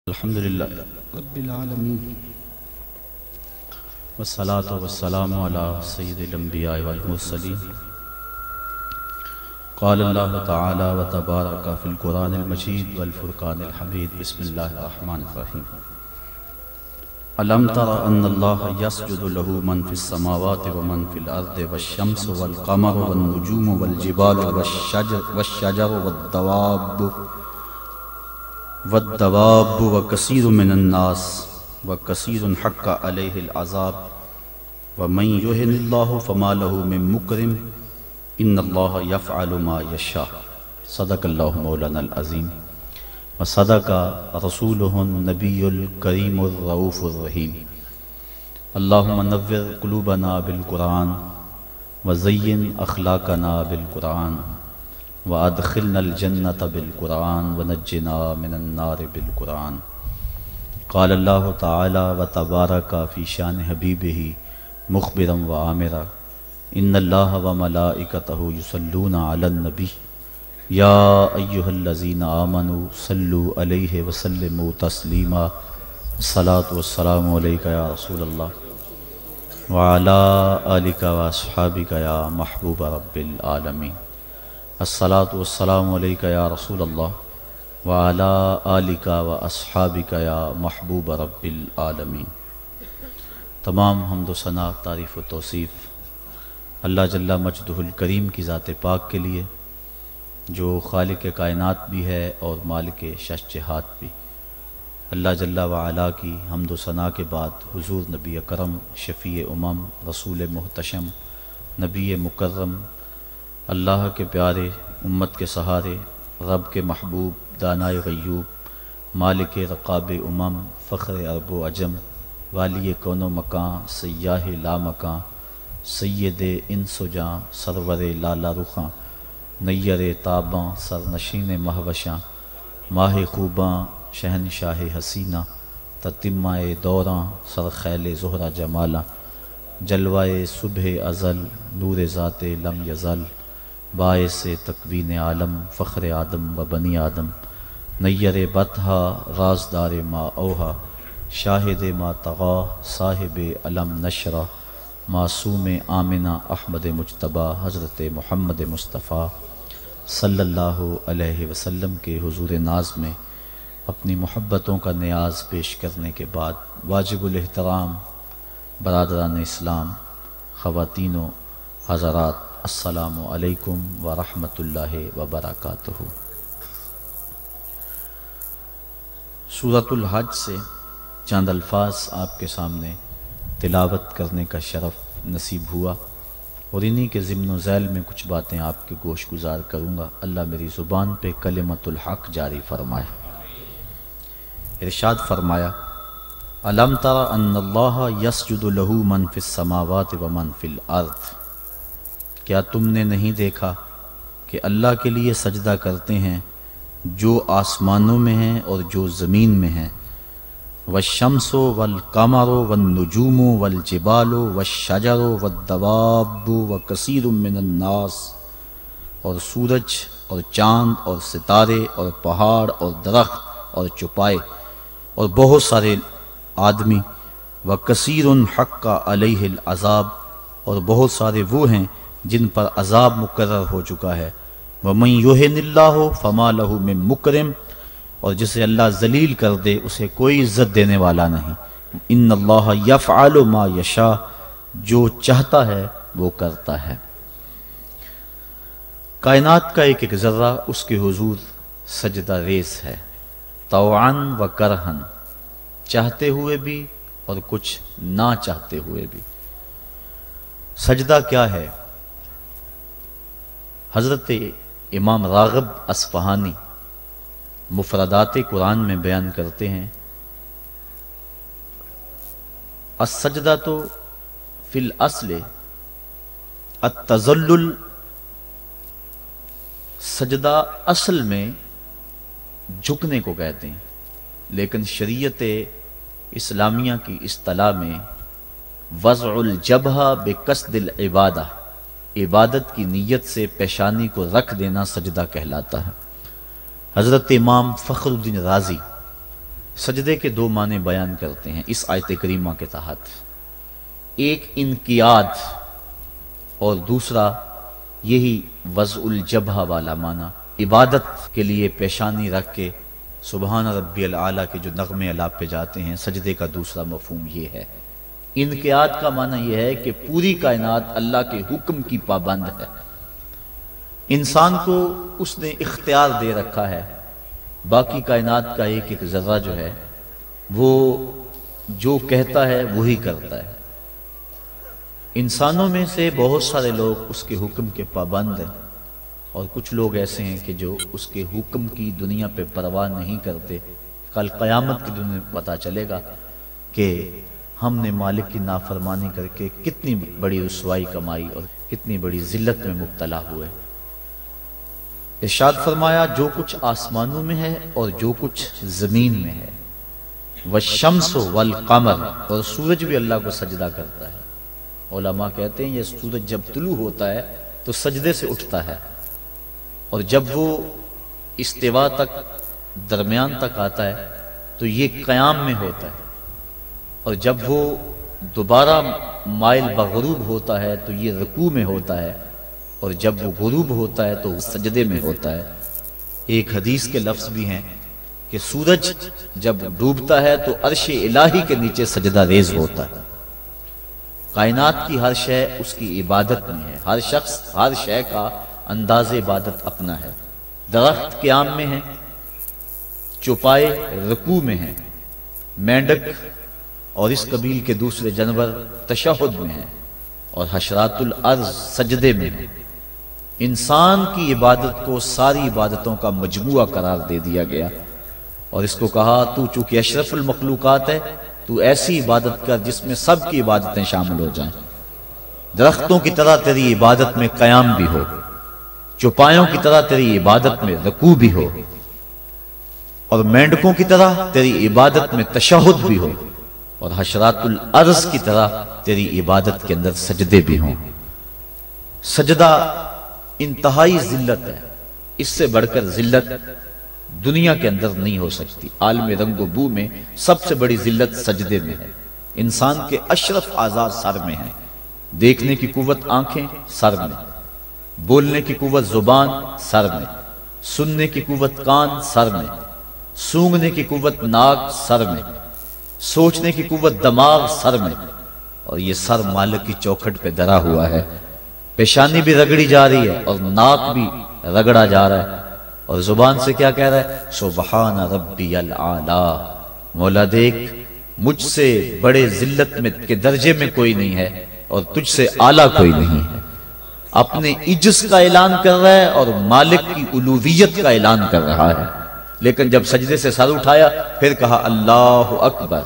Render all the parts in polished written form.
الحمدللہ رب العالمین والصلاة والسلام علی سید الانبیاء والمرسلین قال اللہ تعالی وتبارک فی القرآن المجید والفرقان الحمید بسم اللہ الرحمن الرحیم الم تر ان اللہ یسجد له من فی السماوات ومن فی الارض والشمس والقمر والنجوم والجبال والشجر والدواب وكثير من الناس وكثير حق عليه العذاب ومن يهن الله فما له من مكرم ان الله يفعل ما يشاء صدق الله مولانا العظيم وصدق رسوله النبي الكريم الرؤوف الرحيم اللهم نور قلوبنا بالقرآن وزين أخلاقنا بالقرآن وادخلنا الجنة بالقرآن ونجنا من النار بالقرآن قال اللہ تعالی وتبارک فی شان حبیبہ مخبرا وآمرا ان اللہ وملائکتہ یصلون علی النبی یا ایہا الذین آمنوا صلوا علیہ وسلموا تسلیما الصلاة والسلام علیکہ یا رسول اللہ وعلی آلک واصحابک یا محبوب رب العالمین الصلاة والسلام علیکہ یا رسول اللہ وعلی آلک واصحابک یا محبوب رب العالمین۔ تمام حمد و ثنا، تعریف و توصیف اللہ جل مجدہ الکریم کی ذات پاک کے لیے، جو خالق کائنات بھی ہے اور مالک شش جہات بھی۔ اللہ جل وعلا کی حمد و ثنا کے بعد حضور نبی اکرم، شفیع امم، رسول محتشم، نبی مکرم، اللہ کے پیارے، امت کے سہارے، رب کے محبوب، دانائے غیوب، مالک رقاب امم، فخر عرب و عجم، والی کون و مکان، سیاہ لا مکان، سید انس و جاں، سرور لالا رخاں، نیر تاباں، سرنشین مہوشاں، ماہ خوباں، شہنشاہ حسینہ، تتمہ دوراں، سرخیل زہرہ جمالاں، جلوائے صبح ازل، نور ذات لم یزل، باعث تکوین عالم، فخر آدم و بنی آدم، نیر بطحا، رازدار ما اوہا، شاہد ما طغا، صاحب علم نشرہ، معصوم آمنہ احمد مجتبیٰ، حضرت محمد مصطفیٰ صلی اللہ علیہ وسلم کے حضور ناز میں اپنی محبتوں کا نیاز پیش کرنے کے بعد، واجب الاحترام برادران اسلام، خواتین و حضرات، السلام علیکم ورحمۃ اللہ وبرکاتہ۔ سورۃ الحج سے چند الفاظ آپ کے سامنے تلاوت کرنے کا شرف نصیب ہوا، اور انہی کے ضمن و ذیل میں کچھ باتیں آپ کے گوش گزار کروں گا۔ اللہ میری زبان پہ کلمۃ الحق جاری فرمائے۔ ارشاد فرمایا، الم تر ان اللہ یسجد لہ من فی السماوات ومن فی الارض، کیا تم نے نہیں دیکھا کہ اللہ کے لیے سجدہ کرتے ہیں جو آسمانوں میں ہیں اور جو زمین میں ہیں، والشمس والقمر والنجوم والجبال والشجر والدواب وکثیر من الناس، اور سورج اور چاند اور ستارے اور پہاڑ اور درخت اور چوپائے اور بہت سارے آدمی، وکثیر حق علیہ العذاب، اور بہت سارے وہ ہیں جن پر عذاب مقرر ہو چکا ہے، وَمَن يُهِنِ اللَّهُ فَمَا لَهُ مِن مُكْرِمٍ، اور جسے اللہ ذلیل کر دے اسے کوئی عزت دینے والا نہیں۔ ان اللہ یفعل ما یشاء، جو چاہتا ہے وہ کرتا ہے۔ کائنات کا ایک ایک ذرہ اس کے حضور سجدہ ریز ہے، طوعاً و کرہاً، چاہتے ہوئے بھی اور کچھ نہ چاہتے ہوئے بھی۔ سجدہ کیا ہے؟ حضرت امام راغب اصفہانی مفردات قرآن میں بیان کرتے ہیں، السجدۃ فی الاصل التذلل، سجدہ اصل میں جھکنے کو کہتے ہیں، لیکن شریعت اسلامیہ کی اصطلاح میں وضع الجبہہ بقصد العبادہ، عبادت کی نیت سے پیشانی کو رکھ دینا سجدہ کہلاتا ہے۔ حضرت امام فخر الدین رازی سجدے کے دو معنی بیان کرتے ہیں اس آیت کریمہ کے تحت، ایک انقیاد اور دوسرا یہی وضع الجبہہ والا معنی، عبادت کے لیے پیشانی رکھ کے سبحان ربی العالی کے جو نغمے الاپ پہ جاتے ہیں، سجدے کا دوسرا مفہوم یہ ہے۔ انقیاد کا معنی یہ ہے کہ پوری کائنات اللہ کے حکم کی پابند ہے، انسان کو اس نے اختیار دے رکھا ہے، باقی کائنات کا ایک ایک ذرہ جو ہے وہ جو کہتا ہے وہی کرتا ہے۔ انسانوں میں سے بہت سارے لوگ اس کے حکم کے پابند ہیں، اور کچھ لوگ ایسے ہیں کہ جو اس کے حکم کی دنیا پہ پرواہ نہیں کرتے۔ کل قیامت کے دن میں پتہ چلے گا کہ ہم نے مالک کی نافرمانی کر کے کتنی بڑی رسوائی کمائی اور کتنی بڑی ذلت میں مبتلا ہوئے۔ ارشاد فرمایا جو کچھ آسمانوں میں ہے اور جو کچھ زمین میں ہے، والشمس والقمر، اور سورج بھی اللہ کو سجدہ کرتا ہے۔ علماء کہتے ہیں یہ سورج جب طلوع ہوتا ہے تو سجدے سے اٹھتا ہے، اور جب وہ استوا تک درمیان تک آتا ہے تو یہ قیام میں ہوتا ہے، اور جب وہ دوبارہ مائل بغروب ہوتا ہے تو یہ رکوع میں ہوتا ہے، اور جب وہ غروب ہوتا ہے تو سجدے میں ہوتا ہے۔ ایک حدیث کے لفظ بھی ہیں کہ سورج جب ڈوبتا ہے تو عرش الہی کے نیچے سجدہ ریز ہوتا ہے۔ کائنات کی ہر شے اس کی عبادت میں ہے، ہر شخص ہر شے کا انداز عبادت اپنا ہے۔ درخت قیام میں ہے، چوپائے رکوع میں ہیں، مینڈک اور اس قبیل کے دوسرے جانور تشہد میں ہیں، اور حشرات الارض سجدے میں ہیں۔ انسان کی عبادت کو ساری عبادتوں کا مجموعہ قرار دے دیا گیا، اور اس کو کہا تو چونکہ اشرف المخلوقات ہے تو ایسی عبادت کر جس میں سب کی عبادتیں شامل ہو جائیں۔ درختوں کی طرح تیری عبادت میں قیام بھی ہو، چوپایوں کی طرح تیری عبادت میں رکوع بھی ہو، اور مینڈکوں کی طرح تیری عبادت میں تشہد بھی ہو، اور حشرات الارض کی طرح تیری عبادت کے اندر سجدے بھی ہوں۔ سجدہ انتہائی ذلت ہے، اس سے بڑھ کر ذلت دنیا کے اندر نہیں ہو سکتی۔ عالم رنگ و بو میں سب سے بڑی ذلت سجدے میں ہے۔ انسان کے اشرف اعضاء سر میں ہیں، دیکھنے کی قوت آنکھیں سر میں، بولنے کی قوت زبان سر میں، سننے کی قوت کان سر میں، سونگنے کی قوت ناک سر میں، سوچنے کی قوت دماغ سر میں، اور یہ سر مالک کی چوکھٹ پہ دھرا ہوا ہے۔ پیشانی بھی رگڑی جا رہی ہے اور ناک بھی رگڑا جا رہا ہے، اور زبان سے کیا کہہ رہا ہے؟ سبحان ربی العالی، مولا دیکھ مجھ سے بڑے ذلت میں کے درجے میں کوئی نہیں ہے اور تجھ سے اعلیٰ کوئی نہیں ہے۔ اپنے عجز کا اعلان کر رہا ہے اور مالک کی الوہیت کا اعلان کر رہا ہے، لیکن جب سجدے سے سر اٹھایا پھر کہا اللہ اکبر۔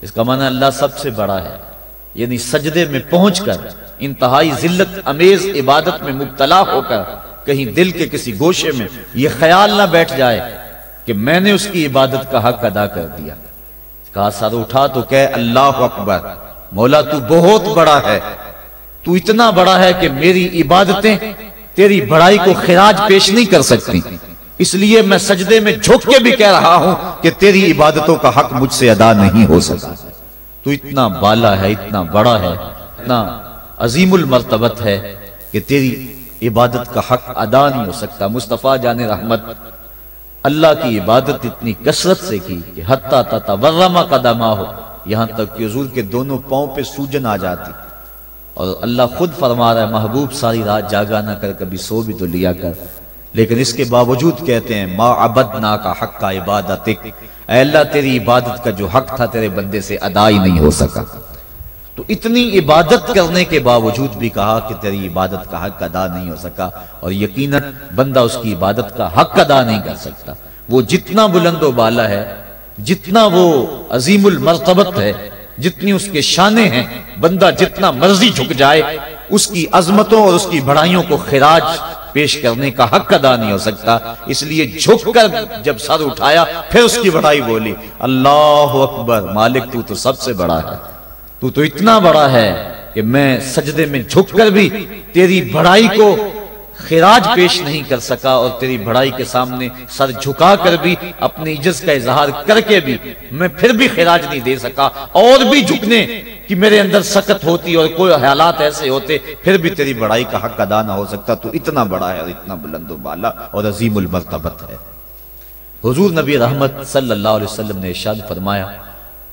اس کا معنی اللہ سب سے بڑا ہے، یعنی سجدے میں پہنچ کر انتہائی ذلت امیز عبادت میں مبتلا ہو کر کہیں دل کے کسی گوشے میں یہ خیال نہ بیٹھ جائے کہ میں نے اس کی عبادت کا حق ادا کر دیا۔ کہا سر اٹھا تو کہے اللہ اکبر، مولا تو بہت بڑا ہے، تو اتنا بڑا ہے کہ میری عبادتیں تیری بڑائی کو خراج پیش نہیں کر سکتی، اس لیے میں سجدے میں جھک کے بھی کہہ رہا ہوں کہ تیری عبادتوں کا حق مجھ سے ادا نہیں ہو سکا۔ تو اتنا بالا ہے، اتنا بڑا ہے، اتنا عظیم المرتبت ہے کہ تیری عبادت کا حق ادا نہیں ہو سکتا۔ مصطفیٰ جان رحمت اللہ کی عبادت اتنی کثرت سے کی کہ حتیٰ تتورم قدماہ، یہاں تک کہ حضور کے دونوں پاؤں پہ سوجن آ جاتی، اور اللہ خود فرما رہا ہے محبوب ساری رات جاگا نہ کر، کبھی سو بھی تو لیا کر، لیکن اس کے باوجود کہتے ہیں ما عبدناک حق عبادتک، اے اللہ تیری عبادت کا جو حق تھا تیرے بندے سے ادا ہی نہیں ہو سکا۔ تو اتنی عبادت کرنے کے باوجود بھی کہا کہ تیری عبادت کا حق ادا نہیں ہو سکا، اور یقیناً بندہ اس کی عبادت کا حق ادا نہیں کر سکتا۔ وہ جتنا بلند و بالا ہے، جتنا وہ عظیم المرتبت ہے، جتنی اس کے شانیں ہیں، بندہ جتنا مرضی جھک جائے اس کی عظمتوں اور اس کی بڑائیوں کو خراج پیش کرنے کا حق ادا نہیں ہو سکتا۔ اس لیے جھک کر جب سر اٹھایا پھر اس کی بڑائی بولی اللہ اکبر، مالک تو سب سے بڑا ہے، تو اتنا بڑا ہے کہ میں سجدے میں جھک کر بھی تیری بڑائی کو خراج پیش نہیں کر سکا اور تیری بڑائی کے سامنے سر جھکا کر بھی اپنی عجز کا اظہار کر کے بھی میں پھر بھی خراج نہیں دے سکا، اور بھی جھکنے کہ میرے اندر سکت ہوتی اور کوئی حالات ایسے ہوتے پھر بھی تیری بڑائی کا حق ادا نہ ہو سکتا۔ تو اتنا بڑا ہے اور اتنا بلند و بالا اور عظیم المرتبت ہے۔ حضور نبی رحمت صلی اللہ علیہ وسلم نے ارشاد فرمایا،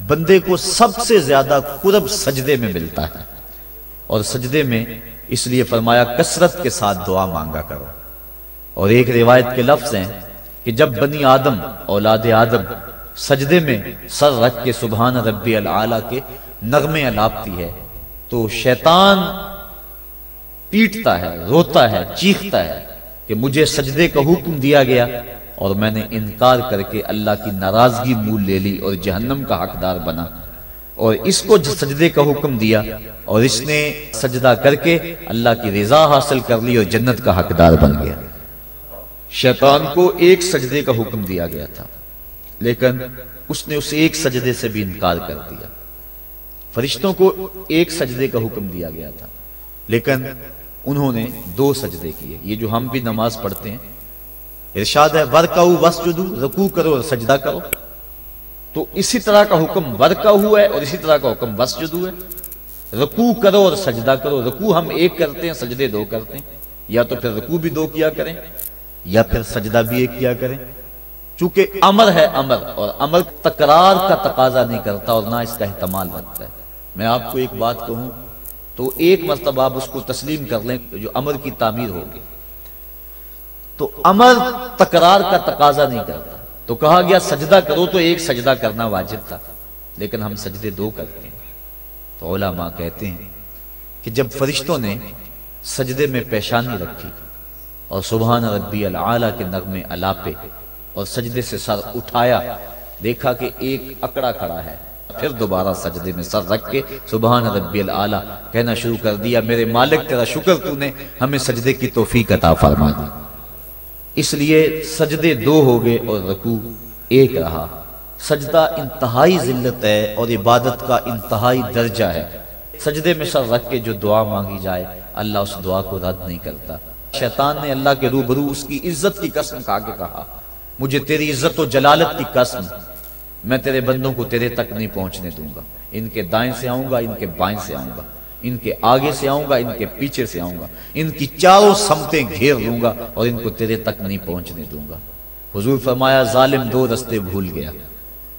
بندے کو سب سے زیادہ قرب سجدے میں ملتا ہے، اور سجدے میں اس لیے فرمایا کثرت کے ساتھ دعا مانگا کرو۔ اور ایک روایت کے لفظ ہیں کہ جب بنی آدم اولاد آدم سجدے میں سر رکھ کے سبحان ربی العالی کے نغمے الاپتی ہے تو شیطان پیٹتا ہے، روتا ہے، چیختا ہے کہ مجھے سجدے کا حکم دیا گیا اور میں نے انکار کر کے اللہ کی ناراضگی مول لے لی اور جہنم کا حقدار بنا، اور اس کو سجدے کا حکم دیا اور اس نے سجدہ کر کے اللہ کی رضا حاصل کر لی اور جنت کا حقدار بن گیا۔ شیطان کو ایک سجدے کا حکم دیا گیا تھا لیکن اس نے اس ایک سجدے سے بھی انکار کر دیا۔ فرشتوں کو ایک سجدے کا حکم دیا گیا تھا لیکن انہوں نے 2 سجدے کیے۔ یہ جو ہم بھی نماز پڑھتے ہیں ارشاد ہے وَرْكَعُوا وَاسْجُدُوا، رکوع کرو اور سجدہ کرو، تو اسی طرح کا حکم ورکعوا ہے اور اسی طرح کا حکم واسجدوا ہے۔ رکوع کرو اور سجدہ کرو، رکوع ہم 1 کرتے ہیں، سجدے 2 کرتے ہیں، یا تو پھر رکوع بھی 2 کیا کریں یا پھر سجدہ بھی 1 کیا کریں، چونکہ امر ہے امر، اور امر تکرار کا تقاضا نہیں کرتا اور نہ اس کا احتمال رکھتا ہے۔ میں آپ کو ایک بات کہوں تو ایک مرتبہ آپ اس کو تسلیم کر لیں جو امر کی تعمیر ہوگی، تو امر تکرار کا تقاضا نہیں کرتا، تو کہا گیا سجدہ کرو تو 1 سجدہ کرنا واجب تھا لیکن ہم سجدے 2 کرتے ہیں۔ تو علماء کہتے ہیں کہ جب فرشتوں نے سجدے میں پیشانی رکھی اور سبحان ربی العالی کے نغمے الاپے اور سجدے سے سر اٹھایا، دیکھا کہ ایک اکڑا کھڑا ہے، پھر دوبارہ سجدے میں سر رکھ کے سبحان ربی العالی کہنا شروع کر دیا، میرے مالک تیرا شکر تو نے ہمیں سجدے کی توفیق عطا فرما دی۔ اس لیے سجدے 2 ہو گئے اور رکوع 1 رہا۔ سجدہ انتہائی ذلت ہے اور عبادت کا انتہائی درجہ ہے۔ سجدے میں سر رکھ کے جو دعا مانگی جائے اللہ اس دعا کو رد نہیں کرتا۔ شیطان نے اللہ کے روبرو اس کی عزت کی قسم کھا کے کہا، مجھے تیری عزت و جلالت کی قسم، میں تیرے بندوں کو تیرے تک نہیں پہنچنے دوں گا، ان کے دائیں سے آؤں گا، ان کے بائیں سے آؤں گا، ان کے آگے سے آؤں گا، ان کے پیچھے سے آؤں گا، ان کی چاروں سمتیں گھیر لوں گا اور ان کو تیرے تک نہیں پہنچنے دوں گا۔ حضور فرمایا ظالم 2 رستے بھول گیا،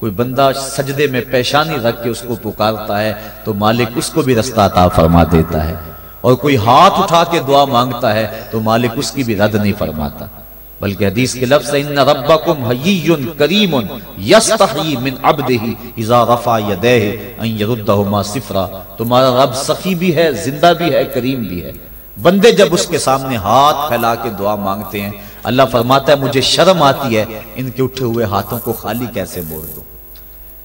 کوئی بندہ سجدے میں پیشانی رکھ کے اس کو پکارتا ہے تو مالک اس کو بھی رستہ عطا فرما دیتا ہے، اور کوئی ہاتھ اٹھا کے دعا مانگتا ہے تو مالک اس کی بھی رد نہیں فرماتا، بلکہ حدیث کے لفظ ہے ان ربکم حیی کریم یستحیی من عبدہ اذا رفع یدیہ ان یردہما صفرا، تمہارا رب سخی بھی ہے، زندہ بھی ہے، کریم بھی ہے۔ بندے جب اس کے سامنے ہاتھ پھیلا کے دعا مانگتے ہیں اللہ فرماتا ہے مجھے شرم آتی ہے ان کے اٹھے ہوئے ہاتھوں کو خالی کیسے موڑ دو۔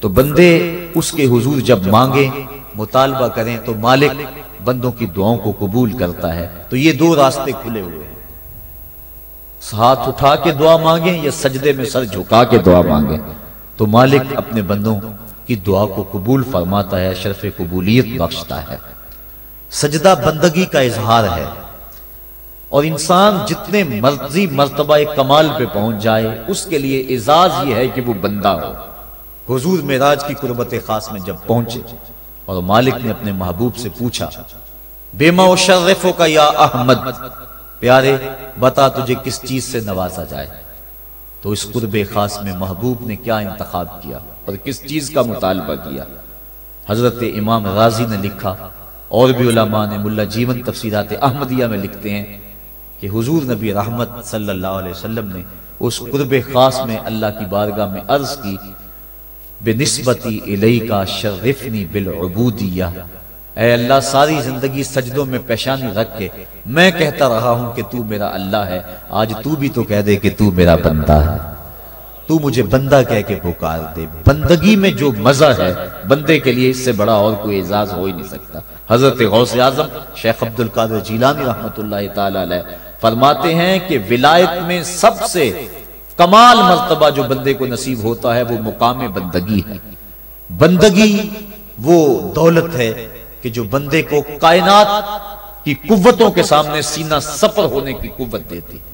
تو بندے اس کے حضور جب مانگیں مطالبہ کریں تو مالک بندوں کی دعاؤں کو قبول کرتا ہے۔ تو یہ 2 راستے کھلے ہوئے ہیں، ہاتھ اٹھا کے دعا مانگیں یا سجدے میں سر جھکا کے دعا مانگیں، تو مالک اپنے بندوں کی دعا کو قبول فرماتا ہے، شرف قبولیت بخشتا ہے۔ سجدہ بندگی کا اظہار ہے، اور انسان جتنے مرضی مرتبہ کمال پہ پہنچ جائے اس کے لیے اعزاز یہ ہے کہ وہ بندہ ہو۔ حضور معراج کی قربت خاص میں جب پہنچے اور مالک نے اپنے محبوب سے پوچھا بما اشرفک یا احمد، پیارے بتا تجھے کس چیز سے نوازا جائے، تو اس قرب خاص میں محبوب نے کیا انتخاب کیا اور کس چیز کا مطالبہ کیا؟ حضرت امام رازی نے لکھا اور بھی علماء نے، ملا جیون تفسیرات احمدیہ میں لکھتے ہیں کہ حضور نبی رحمت صلی اللہ علیہ وسلم نے اس قرب خاص میں اللہ کی بارگاہ میں عرض کی بنسبتی الیک شرفنی بالعبودیہ، اے اللہ ساری زندگی سجدوں میں پیشانی رکھ کے میں کہتا رہا ہوں کہ تو میرا اللہ ہے، آج تو بھی تو کہہ دے کہ تو میرا بندہ ہے، تو مجھے بندہ کہہ کے پکار دے۔ بندگی میں جو مزہ ہے بندے کے لیے اس سے بڑا اور کوئی اعزاز ہو ہی نہیں سکتا۔ حضرت غوث اعظم شیخ عبد القادر جیلانی رحمت اللہ تعالی علیہ فرماتے ہیں کہ ولایت میں سب سے کمال مرتبہ جو بندے کو نصیب ہوتا ہے وہ مقام بندگی ہے۔ بندگی وہ دولت ہے کہ جو بندے کو کائنات کی قوتوں کے سامنے سینہ سپر ہونے کی قوت دیتی ہے۔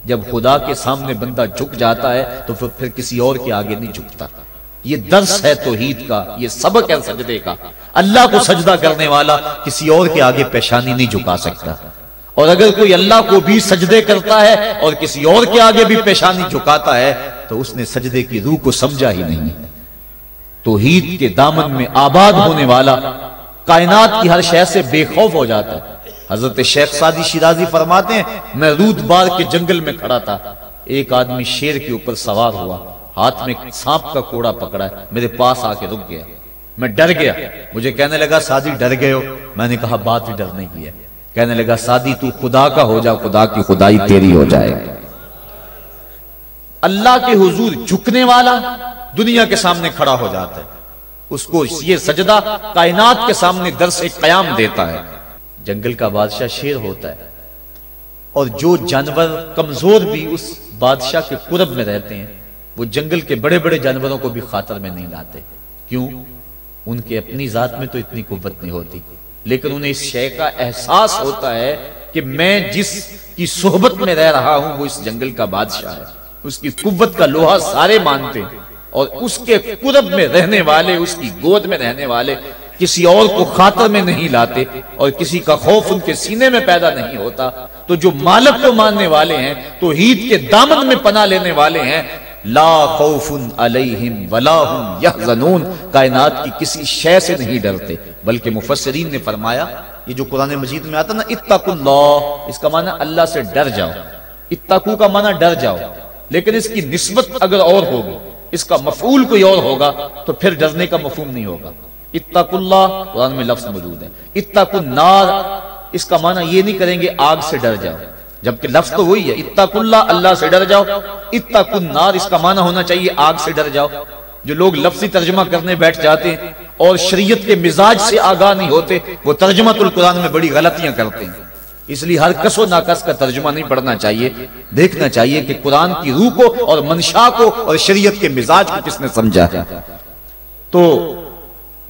جب خدا کے سامنے بندہ جھک جاتا ہے تو پھر کسی اور کے آگے نہیں جھکتا۔ یہ درس ہے توحید کا، یہ سبق ہے سجدے کا۔ اللہ کو سجدہ کرنے والا کسی اور کے آگے پیشانی نہیں جھکا سکتا، اور اگر کوئی اللہ کو بھی سجدے کرتا ہے اور کسی اور کے آگے بھی پیشانی جھکاتا ہے تو اس نے سجدے کی روح کو سمجھا ہی نہیں۔ توحید کے دامن میں آباد ہونے والا کائنات کی ہر شے سے بے خوف ہو جاتا ہے۔ حضرت شیخ سعدی شیرازی فرماتے ہیں، میں رود بار کے جنگل میں کھڑا تھا، ایک آدمی شیر کے اوپر سوار ہوا، ہاتھ میں سانپ کا کوڑا پکڑا ہے، میرے پاس آ کے رک گیا، میں ڈر گیا۔ مجھے کہنے لگا سعدی ڈر گئے ہو؟ میں نے کہا بات ہی ڈرنے کی ہے۔ کہنے لگا سعدی تو خدا کا ہو جا، خدا کی خدائی تیری ہو جائے۔ اللہ کے حضور جھکنے والا دنیا کے سامنے کھڑا ہو جاتا ہے، اس کو یہ سجدہ کائنات کے سامنے درس قیام دیتا ہے۔ جنگل کا بادشاہ شیر ہوتا ہے، اور جو جانور کمزور بھی اس بادشاہ کے قرب میں رہتے ہیں وہ جنگل کے بڑے بڑے جانوروں کو بھی خاطر میں نہیں لاتے۔ کیوں؟ ان کے اپنی ذات میں تو اتنی قوت نہیں ہوتی، لیکن انہیں اس شے کا احساس ہوتا ہے کہ میں جس کی صحبت میں رہ رہا ہوں وہ اس جنگل کا بادشاہ ہے، اس کی قوت کا لوہا سارے مانتے ہیں، اور اس کے قرب میں رہنے والے، اس کی گود میں رہنے والے کسی اور کو خاطر میں نہیں لاتے، اور کسی کا خوف ان کے سینے میں پیدا نہیں ہوتا۔ تو جو مالک کو ماننے والے ہیں، توحید کے دامن میں پناہ لینے والے ہیں، لا خوف علیہم ولا ہم یحزنون، کائنات کی کسی شے سے نہیں ڈرتے۔ بلکہ مفسرین نے فرمایا، یہ جو قرآن مجید میں آتا نا اتقوا اللہ، اس کا معنی اللہ سے ڈر جاؤ، اتقوا کا معنی ڈر جاؤ، لیکن اس کی نسبت اگر اور ہوگی، اس کا مفعول کوئی اور ہوگا تو پھر ڈرنے کا مفہوم نہیں ہوگا۔ اتقوا اللہ قرآن میں لفظ موجود ہے، اتقوا النار اس کا معنی یہ نہیں کریں گے آگ سے ڈر جاؤ، جبکہ لفظ تو وہی ہے، اتقوا اللہ اللہ سے ڈر جاؤ، اتقوا النار اس کا معنی ہونا چاہیے آگ سے ڈر جاؤ۔ جو لوگ لفظی ترجمہ کرنے بیٹھ جاتے ہیں اور شریعت کے مزاج سے آگاہ نہیں ہوتے، وہ ترجمہ القرآن میں بڑی غلطیاں کرتے ہیں۔ اس لیے ہر کس و ناقص کا ترجمہ نہیں پڑھنا چاہیے، دیکھنا چاہیے کہ قرآن کی روح کو اور منشا کو اور شریعت کے مزاج کو کس نے سمجھا ہے۔ تو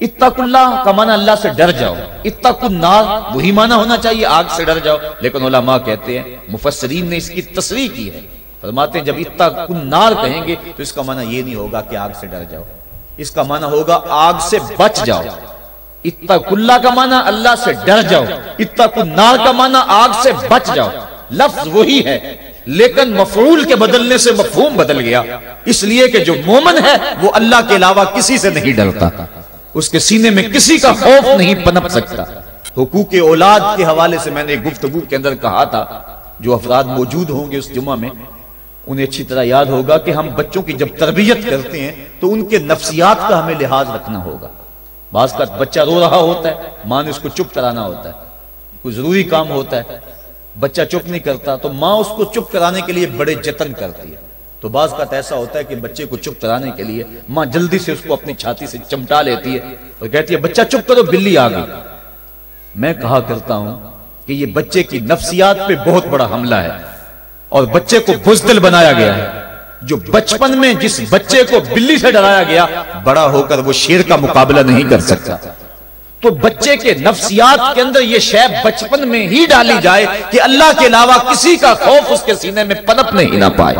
اتقوا اللہ کا معنی اللہ سے ڈر جاؤ، اتقوا النار وہی معنی ہونا چاہیے آگ سے ڈر جاؤ، لیکن علماء کہتے ہیں، مفسرین نے اس کی تصریح کی ہے، فرماتے ہیں جب اتقوا النار کہیں گے تو اس کا معنی یہ نہیں ہوگا کہ آگ سے ڈر جاؤ، اس کا معنی ہوگا آگ سے بچ جاؤ۔ اتقوا اللہ کا معنی اللہ سے ڈر جاؤ، اتقوا النار کا معنی آگ سے بچ جاؤ۔ لفظ وہی ہے لیکن مفعول کے بدلنے سے مفہوم بدل گیا، اس لیے کہ جو مومن ہے وہ اللہ کے علاوہ کسی سے نہیں ڈرتا، اس کے سینے میں کسی کا خوف نہیں پنپ سکتا۔ حقوق اولاد کے حوالے سے میں نے گفتگو کے اندر کہا تھا، جو افراد موجود ہوں گے اس جمعہ میں انہیں اچھی طرح یاد ہوگا کہ ہم بچوں کی جب تربیت کرتے ہیں تو ان کے نفسیات کا ہمیں لحاظ رکھنا ہوگا۔ بعض کا بچہ رو رہا ہوتا ہے، ماں نے اس کو چپ کرانا ہوتا ہے، کوئی ضروری کام ہوتا ہے، بچہ چپ نہیں کرتا تو ماں اس کو چپ کرانے کے لیے بڑے جتن کرتی ہے۔ تو بعض کا ایسا ہوتا ہے کہ بچے کو چپ کرانے کے لیے ماں جلدی سے اس کو اپنی چھاتی سے چمٹا لیتی ہے اور کہتی ہے بچہ چپ کرو بلی آ گئی۔ میں کہا کرتا ہوں کہ یہ بچے کی نفسیات پہ بہت بڑا حملہ ہے اور بچے کو بزدل بنایا گیا ہے۔ جو بچپن میں جس بچے کو بلی سے ڈرایا گیا، بڑا ہو کر وہ شیر کا مقابلہ نہیں کر سکتا۔ تو بچے کے نفسیات کے اندر یہ شے بچپن میں ہی ڈالی جائے کہ اللہ کے علاوہ کسی کا خوف اس کے سینے میں پنپ نہیں نہ پائے۔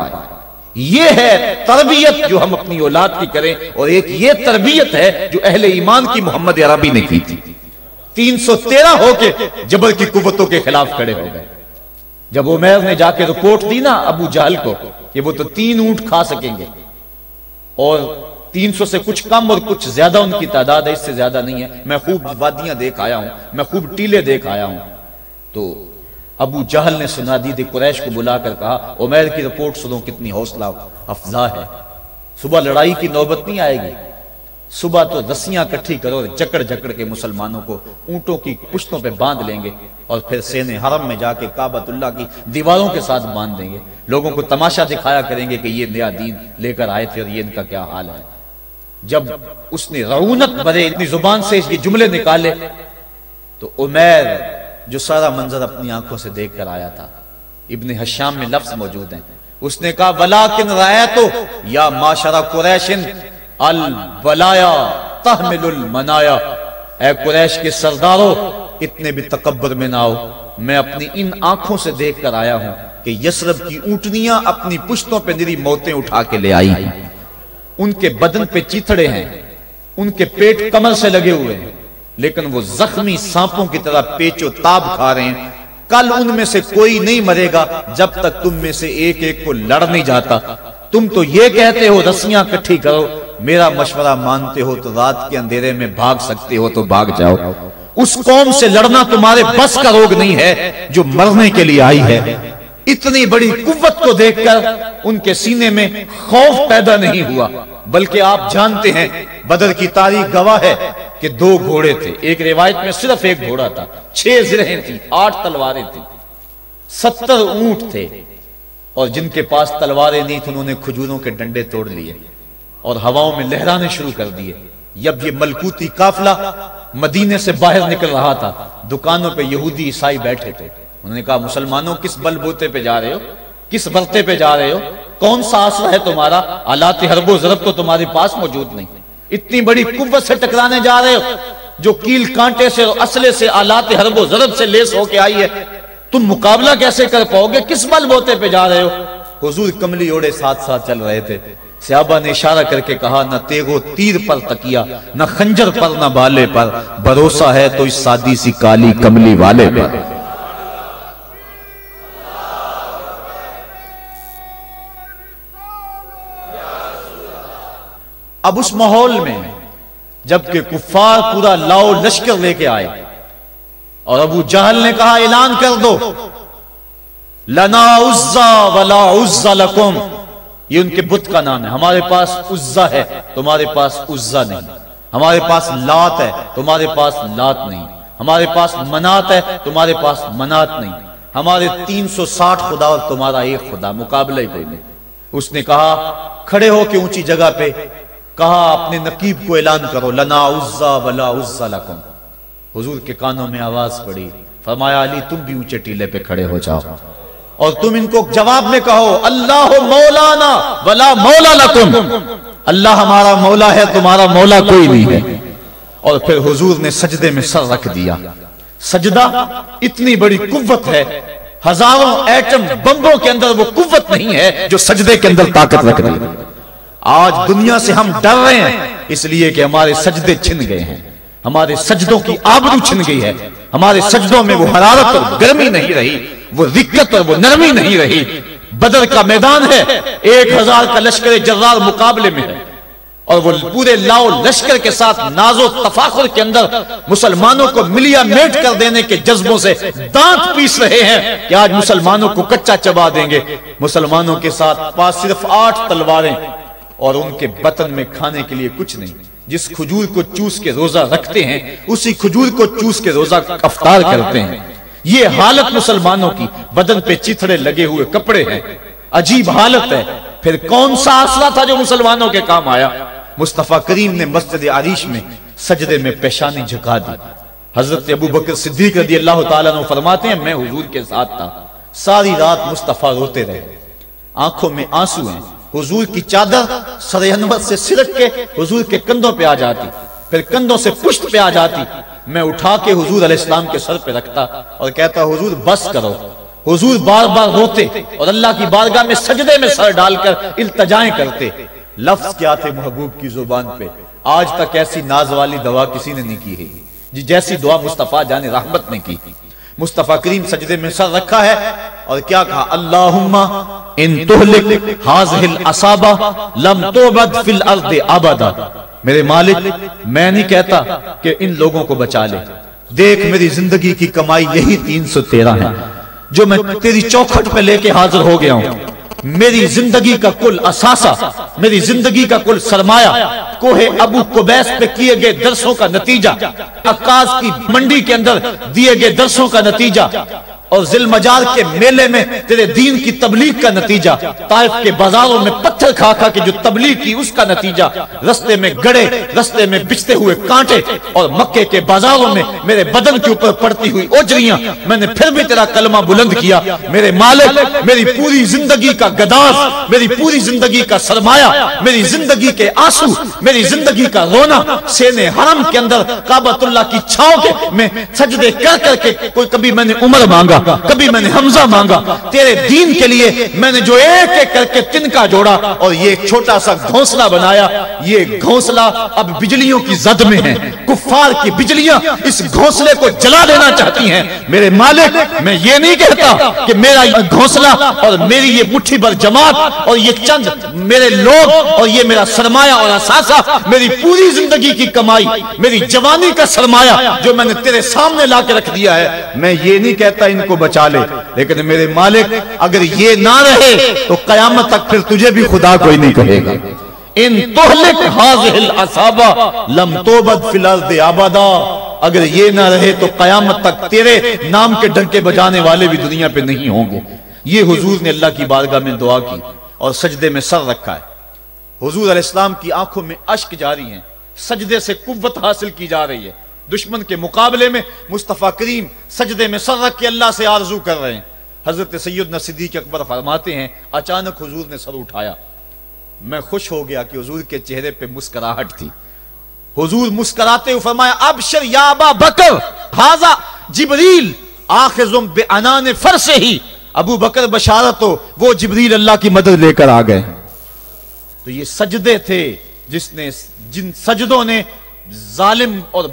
یہ ہے تربیت جو ہم اپنی اولاد کی کریں، اور ایک یہ تربیت ہے جو اہل ایمان کی محمد عربی نے کی تھی۔ 313 ہو کے جبر کی قوتوں کے خلاف کھڑے ہو گئے۔ جب عمیر نے جا کے رپورٹ دی نا ابو جہل کو کہ وہ تو 3 اونٹ کھا سکیں گے، اور 300 سے کچھ کم اور کچھ زیادہ ان کی تعداد ہے، اس سے زیادہ نہیں ہے، میں خوب وادیاں دیکھ آیا ہوں، میں خوب ٹیلے دیکھ آیا ہوں، تو ابو جہل نے سنادید قریش کو بلا کر کہا عمیر کی رپورٹ سنو کتنی حوصلہ افزا ہے، صبح لڑائی کی نوبت نہیں آئے گی، صبح تو رسیاں کٹھی کرو اور جکڑ جکڑ کے مسلمانوں کو اونٹوں کی پشتوں پہ باندھ لیں گے اور پھر سینے حرم میں جا کے کعبۃ اللہ کی دیواروں کے ساتھ باندھ دیں گے، لوگوں کو تماشا دکھایا کریں گے کہ یہ نیا دین لے کر آئے تھے اور یہ ان کا کیا حال ہے۔ جب اس نے رعونت بھرے اپنی زبان سے یہ جملے نکالے تو عمیر جو سارا منظر اپنی آنکھوں سے دیکھ کر آیا تھا، ابن حشام میں لفظ موجود ہیں، اس نے کہا وَلَٰكِنْ رَأَيْتُ يَا مَعْشَرَ قُرَيْشٍ الْبَلَايَا تَحْمِلُ الْمَنَايَا، اے قریش کے سرداروں، اتنے بھی تکبر میں نہ آؤ، میں اپنی ان آنکھوں سے دیکھ کر آیا ہوں کہ یثرب کی اونٹنیاں اپنی پشتوں پہ نری موتیں اٹھا کے لے آئی ہیں، ان کے بدن پہ چیتھڑے ہیں، ان کے پیٹ کمر سے لگے ہوئے ہیں، لیکن وہ زخمی سانپوں کی طرح پیچ و تاب کھا رہے ہیں۔ کل ان میں سے کوئی نہیں مرے گا جب تک تم میں سے ایک ایک کو لڑ نہیں جاتا۔ تم تو یہ کہتے ہو رسیاں کٹھی کرو، میرا مشورہ مانتے ہو تو رات کے اندھیرے میں بھاگ سکتے ہو تو بھاگ جاؤ۔ اس قوم سے لڑنا تمہارے بس کا روگ نہیں ہے جو مرنے کے لیے آئی ہے۔ اتنی بڑی قوت کو دیکھ کر ان کے سینے میں خوف پیدا نہیں ہوا، بلکہ آپ جانتے ہیں بدر کی تاریخ گواہ ہے کہ 2 گھوڑے تھے، ایک روایت میں صرف ایک گھوڑا تھا، 6 زرہیں تھیں، 8 تلواریں تھیں، 70 اونٹ تھے، اور جن کے پاس تلواریں نہیں تھیں انہوں نے کھجوروں کے ڈنڈے توڑ لیے اور ہواؤں میں لہرانے شروع کر دیے۔ جب یہ ملکوتی قافلہ مدینے سے باہر نکل رہا تھا، دکانوں پہ یہودی عیسائی بیٹھے تھے، انہوں نے کہا مسلمانوں کس بل بوتے پہ جا رہے ہو، کس برتے پہ جا رہے ہو، کون سا آسرا ہے تمہارا، آلات حرب و ضرب تو تمہارے پاس موجود نہیں، اتنی بڑی قوت سے ٹکرانے جا رہے ہو جو کیل کانٹے سے اور اسلحے سے آلات حرب و ضرب سے لیس ہو کے آئی ہے، تم مقابلہ کیسے کر پاؤ گے، کس بل بوتے پہ جا رہے ہو؟ حضور کملی اوڑے ساتھ ساتھ چل رہے تھے، صحابہ نے اشارہ کر کے کہا نہ تیغ و تیر پر تکیا، نہ خنجر پر نہ بالے پر، بھروسہ ہے تو اس سادی سی کالی کملی والے پر۔ اب اس ماحول میں جبکہ کفار پورا لاؤ لشکر لے کے آئے اور ابو جہل نے کہا اعلان کر دو لنا عزا ولا عزا لکم، یہ ان کے بت کا نام ہے، ہمارے پاس عزا ہے تمہارے پاس عزا نہیں، ہمارے پاس لات ہے تمہارے پاس لات نہیں، ہمارے پاس منات ہے تمہارے پاس منات نہیں، ہمارے 360 خدا اور تمہارا ایک خدا، مقابلہ ہی کوئی نہیں۔ اس نے کہا کھڑے ہو کے اونچی جگہ پہ کہا اپنے نقیب کو اعلان کرو لنا عزا ولا عزا لکم۔ حضور کے کانوں میں آواز پڑی، فرمایا علی تم بھی اونچے ٹیلے پہ کھڑے ہو جاؤ اور تم ان کو جواب میں کہو اللہ مولانا ولا مولا لکم، اللہ ہمارا مولا ہے تمہارا مولا کوئی نہیں ہے۔ اور پھر حضور نے سجدے میں سر رکھ دیا۔ سجدہ اتنی بڑی قوت ہے، ہزاروں ایٹم بمبوں کے اندر وہ قوت نہیں ہے جو سجدے کے اندر طاقت رکھ دی۔ آج دنیا سے ہم ڈر رہے ہیں اس لیے کہ ہمارے سجدے چھن گئے ہیں، ہمارے سجدوں کی آبرو چھن گئی ہے، ہمارے سجدوں میں وہ حرارت اور گرمی نہیں رہی، وہ رقت اور وہ نرمی نہیں رہی۔ بدر کا میدان ہے، 1000 کا لشکر جرار مقابلے میں ہے اور وہ پورے لاؤ لشکر کے ساتھ ناز و تفاخر کے اندر مسلمانوں کو ملیا میٹ کر دینے کے جذبوں سے دانت پیس رہے ہیں کہ آج مسلمانوں کو کچا چبا دیں گے۔ مسلمانوں کے ساتھ پاس صرف 8 تلواریں اور ان کے بطن میں کھانے کے لیے کچھ نہیں، جس کھجور کو چوس کے روزہ رکھتے ہیں اسی کھجور کو چوس کے روزہ افطار کرتے ہیں۔ یہ حالت مسلمانوں کی، بدن پہ چتھڑے لگے ہوئے کپڑے ہیں، عجیب حالت ہے۔ پھر کون سا آسرا تھا جو مسلمانوں کے کام آیا؟ مصطفیٰ کریم نے مسجد عریش میں سجدے میں پیشانی جھکا دی۔ حضرت ابو بکر صدیق رضی اللہ تعالیٰ عنہ فرماتے ہیں میں حضور کے ساتھ تھا، ساری رات مصطفیٰ روتے رہے، آنکھوں میں آنسو ہیں، حضور کی چادر سر انور سے سرک کے حضور کے کندھوں پہ آ جاتی، پھر کندھوں سے پشت پہ آ جاتی، میں اٹھا کے حضور علیہ السلام کے سر پہ رکھتا اور کہتا حضور بس کرو۔ حضور بار بار روتے اور اللہ کی بارگاہ میں سجدے میں سر ڈال کر التجائیں کرتے۔ لفظ کیا تھے محبوب کی زبان پہ، آج تک ایسی ناز والی دعا کسی نے نہیں کی ہے جی جیسی دعا مصطفیٰ جان رحمت نے کی۔ مصطفیٰ کریم سجدے میں سر رکھا ہے اور کیا کہا اللہم ان تہلک ہذہ العصابہ لم تعبد فی الارض ابدا، میرے مالک میں نہیں کہتا کہ ان لوگوں کو بچا لے، دیکھ میری زندگی کی کمائی یہی 313 ہے جو میں تیری چوکھٹ پہ لے کے حاضر ہو گیا ہوں، میری زندگی کا کل اثاثہ، میری زندگی کا کل سرمایہ کوہ ابو قبیس پہ کیے گئے درسوں کا نتیجہ، عکاظ کی منڈی کے اندر دیے گئے درسوں کا نتیجہ، اور ذی المجال کے میلے میں تیرے دین کی تبلیغ کا نتیجہ، طائف کے بازاروں میں پتھر کھا کھا کے جو تبلیغ کی اس کا نتیجہ، رستے میں گڑے، رستے میں بچھتے ہوئے کانٹے، اور مکے کے بازاروں میں میرے بدن کے اوپر پڑتی ہوئی اوجریاں، میں نے پھر بھی تیرا کلمہ بلند کیا۔ میرے مالک، میری پوری زندگی کا گداز، میری پوری زندگی کا سرمایہ، میری زندگی کے آنسو، میری زندگی کا رونا سینے حرم کے اندر کعبۃ اللہ کی چھاؤں کے میں سجدے کر کر کے، کوئی کبھی میں نے عمر مانگا، کبھی میں نے حمزہ مانگا، تیرے دین کے لیے میں نے جو ایک ایک کر کے تنکا جوڑا اور یہ ایک چھوٹا سا گھونسلہ بنایا۔ یہ گھونسلہ اب بجلیوں کی زد میں ہے، کفار کی بجلیاں اس گھونسلے کو جلا دینا چاہتی ہیں۔ میرے مالک، میں یہ نہیں کہتا کہ میرا گھونسلہ اور میری یہ مٹھی بھر جماعت اور یہ چند میرے لوگ اور یہ میرا سرمایہ اور اثاثہ، میری پوری زندگی کی کمائی، میری جوانی کا سرمایہ جو میں نے تیرے سامنے لا کے رکھ دیا ہے، میں یہ نہیں کہتا ان کو بچا لے، لیکن میرے مالک اگر یہ نہ رہے تو قیامت تک پھر تجھے بھی خدا کوئی نہیں کہے گا۔ ان تہلک ہذہ العصابہ لم توبد فی الارض ابدا، اگر یہ نہ رہے تو قیامت تک تیرے نام کے ڈنکے بجانے والے بھی دنیا پہ نہیں ہوں گے۔ یہ حضور نے اللہ کی بارگاہ میں دعا کی اور سجدے میں سر رکھا ہے۔ حضور علیہ السلام کی آنکھوں میں اشک جاری ہیں، سجدے سے قوت حاصل کی جا رہی ہے۔ دشمن کے مقابلے میں مصطفیٰ کریم سجدے میں سر رکھ کے اللہ سے آرزو کر رہے ہیں۔ حضرت سیدنا صدیق اکبر فرماتے ہیں اچانک حضور نے سر اٹھایا، میں خوش ہو گیا کہ حضور کے چہرے پہ مسکراہٹ تھی۔ حضور مسکراتے ہوئے فرمایا ابشر یا ابا بکر ھذا جبریل آخذ بعنان فرسہ، ابو بکر بشارت ہو، وہ جبریل اللہ کی مدد لے کر آ گئے۔ تو یہ سجدے تھے جن سجدوں نے ظالم اور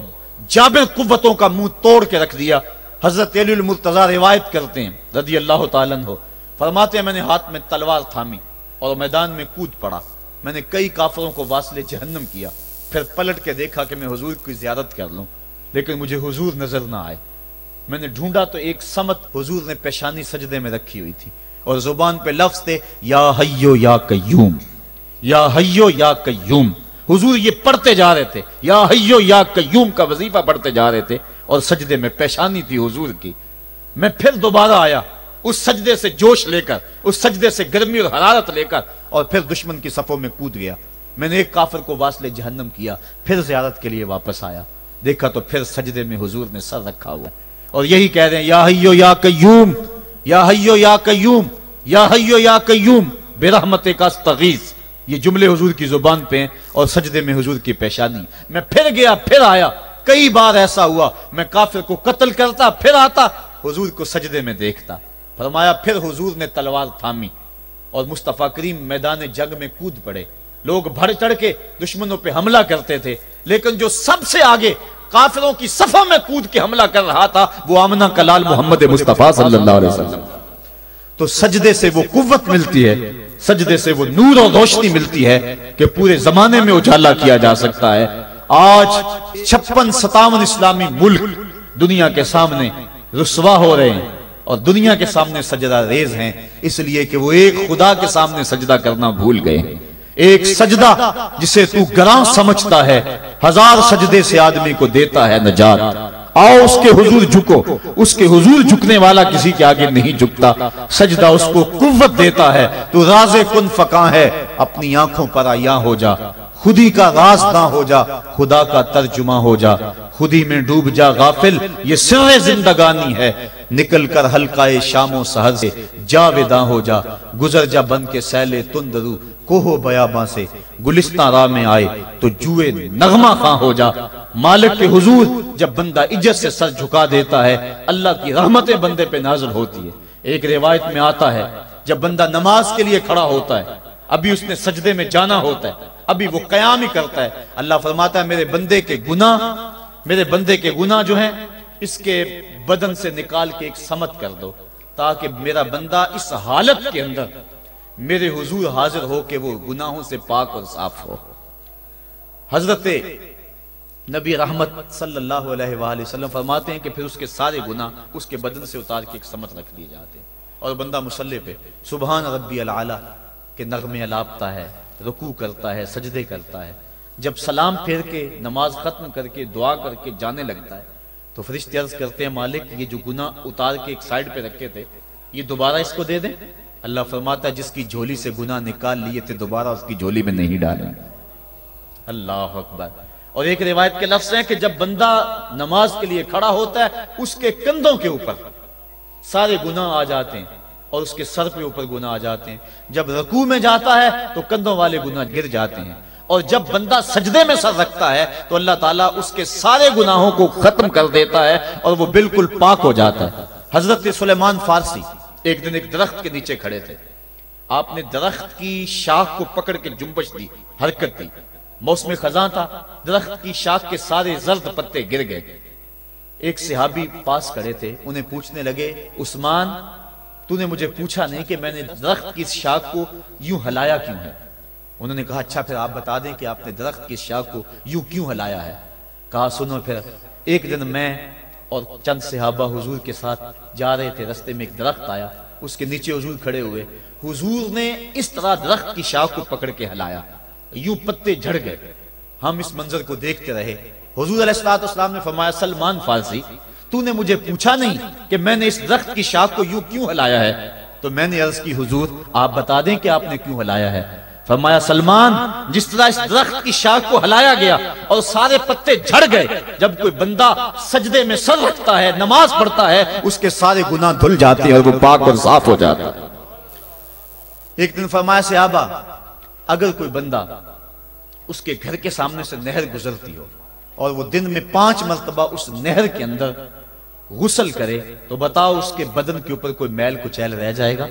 جابر قوتوں کا منہ توڑ کے رکھ دیا۔ حضرت علی المرتضیٰ روایت کرتے ہیں رضی اللہ تعالیٰ عنہ، فرماتے ہیں میں نے ہاتھ میں تلوار تھامی اور میدان میں کود پڑا، میں نے کئی کافروں کو واصل جہنم کیا، پھر پلٹ کے دیکھا کہ میں حضور کی زیارت کر لوں، لیکن مجھے حضور نظر نہ آئے۔ میں نے ڈھونڈا تو ایک سمت حضور نے پیشانی سجدے میں رکھی ہوئی تھی اور زبان پہ لفظ تھے یا حیو یا قیوم، یا حیو یا قیوم۔ حضور یہ پڑھتے جا رہے تھے، یا حیو یا قیوم کا وظیفہ پڑھتے جا رہے تھے اور سجدے میں پیشانی تھی حضور کی۔ میں پھر دوبارہ آیا اس سجدے سے جوش لے کر، اس سجدے سے گرمی اور حرارت لے کر، اور پھر دشمن کی صفوں میں کود گیا۔ میں نے ایک کافر کو واصل جہنم کیا، پھر زیارت کے لیے واپس آیا، دیکھا تو پھر سجدے میں حضور نے سر رکھا ہوا اور یہی کہہ رہے ہیں یا حیو یا قیوم، یا حیو یا قیوم، یا حیو یا قیوم برحمتک استغیث۔ یہ جملے حضور کی زبان پہ ہیں اور سجدے میں حضور کی پیشانی۔ میں پھر گیا، پھر آیا، کئی بار ایسا ہوا میں کافر کو قتل کرتا، پھر آتا حضور کو سجدے میں دیکھتا۔ فرمایا پھر حضور نے تلوار تھامی اور مصطفیٰ کریم میدان جنگ میں کود پڑے۔ لوگ بڑھ چڑھ کے دشمنوں پہ حملہ کرتے تھے، لیکن جو سب سے آگے کافروں کی صفوں میں کود کے حملہ کر رہا تھا وہ آمنہ کا لال محمد مصطفیٰ صلی اللہ علیہ وسلم۔ تو سجدے سے وہ قوت ملتی ہے، سجدے سے وہ نور اور روشنی ملتی ہے کہ پورے زمانے میں اجالا کیا جا سکتا ہے۔ آج 56-57 اسلامی ملک دنیا کے سامنے رسوا ہو رہے ہیں اور دنیا کے سامنے سجدہ ریز ہیں، اس لیے کہ وہ ایک خدا کے سامنے سجدہ کرنا بھول گئے ہیں۔ ایک سجدہ جسے تو گراں سمجھتا ہے 1000 سجدے سے آدمی کو دیتا ہے نجات۔ آؤ اس کے حضور جھکو، اس کے حضور جھکنے والا کسی کے آگے نہیں جھکتا۔ سجدہ اس کو قوت دیتا ہے، تو راز کن فکاں ہے اپنی آنکھوں پر عیاں ہو جا، خودی کا راز نہ ہو جا، خدا کا ترجمہ ہو جا، خودی میں ڈوب جا غافل، یہ سر زندگانی ہے، نکل کر حلقہ شام و سحر سے جا ودا ہو جا، گزر جا بن کے سیل تندرو کوہ بیاباں سے، گلستان راہ میں آئے تو جوئے نغمہ خواں ہو جا۔ مالک کے حضور جب بندہ عزت سے سر جھکا دیتا ہے، اللہ کی رحمتیں بندے پہ نازل ہوتی ہے۔ ایک روایت میں آتا ہے جب بندہ نماز کے لیے کھڑا ہوتا ہے، ابھی اس نے سجدے میں جانا ہوتا ہے، ابھی وہ قیام ہی کرتا ہے، اللہ فرماتا ہے میرے بندے کے گناہ جو ہیں اس کے بدن سے نکال کے ایک سمت کر دو، تاکہ میرا بندہ اس حالت کے اندر میرے حضور حاضر ہو کہ وہ گناہوں سے پاک اور صاف ہو۔ حضرت نبی رحمت صلی اللہ علیہ وآلہ وسلم فرماتے ہیں کہ پھر اس کے سارے گناہ اس کے بدن سے اتار کے ایک سمت رکھ دیے جاتے ہیں اور بندہ مصلی پہ سبحان ربی العالی کے نغمے الاپتا ہے، رکوع کرتا ہے، سجدے کرتا ہے۔ جب سلام پھیر کے نماز ختم کر کے دعا کر کے جانے لگتا ہے تو فرشتے عرض کرتے ہیں مالک یہ جو گناہ اتار کے ایک سائیڈ پہ رکھے تھے یہ دوبارہ اس کو دے دیں؟ اللہ فرماتا ہے جس کی جھولی سے گناہ نکال لیے تھے دوبارہ اس کی جھولی میں نہیں ڈالیں۔ اللہ اکبر۔ اور ایک روایت کے لفظ ہیں کہ جب بندہ نماز کے لیے کھڑا ہوتا ہے اس کے کندھوں کے اوپر سارے گناہ آ جاتے ہیں اور اس کے سر پہ اوپر گناہ آ جاتے ہیں، جب رکوع میں جاتا ہے تو کندھوں والے گناہ گر جاتے ہیں، اور جب بندہ سجدے میں سر رکھتا ہے تو اللہ تعالیٰ اس کے سارے گناہوں کو ختم کر دیتا ہے اور وہ بالکل پاک ہو جاتا ہے۔ حضرت سلیمان فارسی ایک دن ایک درخت کے نیچے کھڑے تھے، آپ نے درخت کی شاخ کو پکڑ کے جنبش دی، حرکت دی، موسم خزاں تھا، درخت کی شاخ کے سارے زرد پتے گر گئے۔ ایک صحابی پاس کھڑے تھے، انہیں پوچھنے لگے عثمان تو نے مجھے پوچھا نہیں کہ میں نے درخت کی شاخ کو یوں ہلایا کیوں ہے؟ انہوں نے کہا اچھا پھر آپ بتا دیں کہ آپ نے درخت کی شاخ کو یوں کیوں ہلایا ہے؟ کہا سنو پھر ایک دن میں اور چند صحابہ حضور کے ساتھ جا رہے تھے، رستے میں ایک درخت آیا، اس کے نیچے حضور کھڑے ہوئے، حضور نے اس طرح درخت کی شاخ کو پکڑ کے ہلایا، یوں پتے جھڑ گئے، ہم اس منظر کو دیکھتے رہے۔ حضور علیہ السلام نے فرمایا سلمان فارسی تو نے مجھے پوچھا نہیں کہ میں نے اس درخت کی شاخ کو یوں کیوں ہلایا ہے؟ تو میں نے عرض کی حضور آپ بتا دیں کہ آپ نے کیوں ہلایا ہے؟ فرمایا سلمان جس طرح اس درخت کی شاخ کو ہلایا گیا اور سارے پتے جھڑ گئے، جب کوئی بندہ سجدے میں سر رکھتا ہے نماز پڑھتا ہے اس کے سارے گناہ دھل جاتے ہیں اور وہ پاک اور صاف ہو جاتا ہے۔ ایک دن فرمایا صحابہ اگر کوئی بندہ اس کے گھر کے سامنے سے نہر گزرتی ہو اور وہ دن میں 5 مرتبہ اس نہر کے اندر غسل کرے تو بتاؤ اس کے بدن کے اوپر کوئی میل کچیل رہ جائے گا؟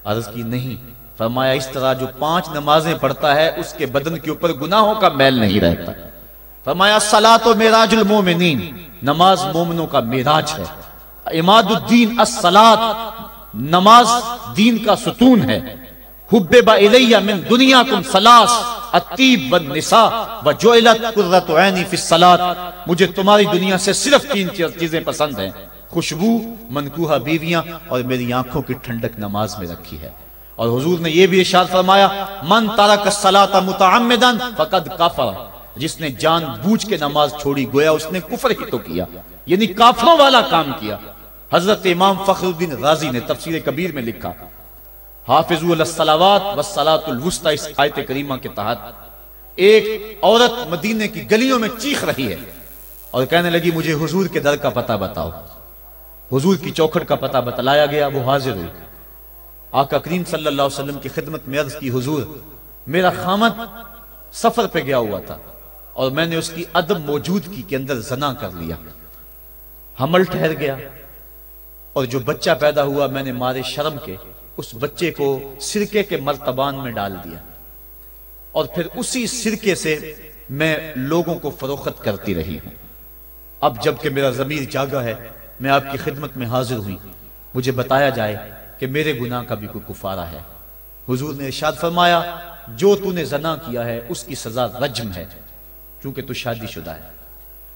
عرض کی نہیں۔ فرمایا اس طرح جو 5 نمازیں پڑھتا ہے اس کے بدن کے اوپر گناہوں کا میل نہیں رہتا۔ فرمایا الصلاۃ معراج المومنین، نماز مومنوں کا معراج ہے۔ عماد الدین الصلاۃ، نماز دین کا ستون ہے۔ حبب الی من دنیاکم ثلاث الطیب والنساء وجعلت قرۃ عینی فی الصلاۃ، مجھے تمہاری دنیا سے صرف 3 چیزیں پسند ہیں، خوشبو، منکوحہ بیویاں، اور میری آنکھوں کی ٹھنڈک نماز میں رکھی ہے۔ اور حضور نے یہ بھی ارشاد فرمایا من ترک الصلاۃ متعمدا فقد کفر، جس نے جان بوجھ کے نماز چھوڑی گویا اس نے کفر ہی تو کیا، یعنی کافروں والا کام کیا۔ حضرت امام فخر الدین رازی نے تفسیر کبیر میں لکھا حافظوا علی الصلوات والصلاۃ الوسطی، اس آیت کریمہ کے تحت ایک عورت مدینے کی گلیوں میں چیخ رہی ہے اور کہنے لگی مجھے حضور کے در کا پتہ بتاؤ۔ حضور کی چوکھٹ کا پتہ بتلایا گیا، وہ حاضر ہوئی، آقا کریم صلی اللہ علیہ وسلم کی خدمت میں عرض کی حضور میرا خامد سفر پہ گیا ہوا تھا اور میں نے اس کی عدم موجودگی کے اندر زنا کر لیا، حمل ٹھہر گیا اور جو بچہ پیدا ہوا میں نے مارے شرم کے اس بچے کو سرکے کے مرتبان میں ڈال دیا اور پھر اسی سرکے سے میں لوگوں کو فروخت کرتی رہی ہوں۔ اب جب کہ میرا ضمیر جاگا ہے میں آپ کی خدمت میں حاضر ہوئی، مجھے بتایا جائے کہ میرے گناہ کا بھی کوئی کفارہ ہے۔ حضور نے ارشاد فرمایا جو تو نے زنا کیا ہے اس کی سزا رجم ہے چونکہ تو شادی شدہ ہے،